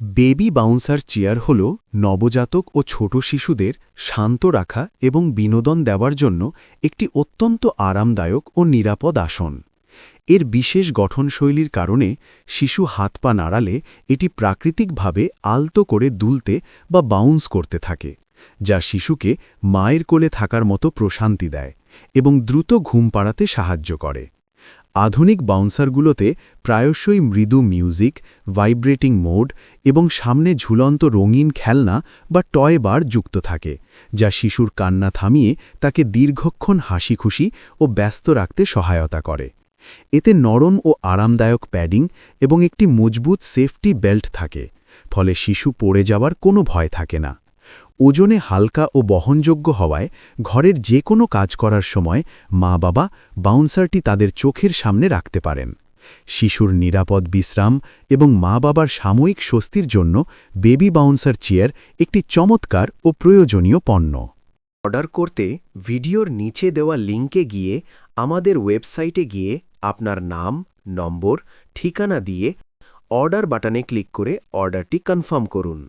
Baby bouncer chair হল নবজাতক ও ছোট শিশুদের শান্ত রাখা এবং বিনোদন দেওয়ার জন্য একটি অত্যন্ত আরামদায়ক ও নিরাপদ আসন। এর বিশেষ গঠনশৈলীর কারণে শিশু হাত পা নাড়ালে এটি প্রাকৃতিকভাবে আলতো করে দুলতে বা বাউন্স করতে থাকে, যা শিশুকে মায়ের কোলে থাকার মতো প্রশান্তি দেয় এবং দ্রুত ঘুম পাড়াতে সাহায্য করে। আধুনিক বাউন্সারগুলোতে প্রায়শই মৃদু মিউজিক, ভাইব্রেটিং মোড এবং সামনে ঝুলন্ত রঙিন খেলনা বা টয় বার যুক্ত থাকে, যা শিশুর কান্না থামিয়ে তাকে দীর্ঘক্ষণ হাসিখুশি ও ব্যস্ত রাখতে সহায়তা করে। এতে নরম ও আরামদায়ক প্যাডিং এবং একটি মজবুত সেফটি বেল্ট থাকে, ফলে শিশু পড়ে যাওয়ার কোনো ভয় থাকে না। ওজনে হালকা ও বহনযোগ্য হওয়ায় ঘরের যে কোনো কাজ করার সময় মা-বাবা বাউন্সারটি তাদের চোখের সামনে রাখতে পারেন। শিশুর নিরাপদ বিশ্রাম এবং মা-বাবার সাময়িক স্বস্তির জন্য বেবি বাউন্সার চেয়ার একটি চমৎকার ও প্রয়োজনীয় পণ্য। অর্ডার করতে ভিডিওর নিচে দেওয়া লিঙ্কে গিয়ে আমাদের ওয়েবসাইটে গিয়ে আপনার নাম, নম্বর, ঠিকানা দিয়ে অর্ডার বাটনে ক্লিক করে অর্ডারটি কনফার্ম করুন।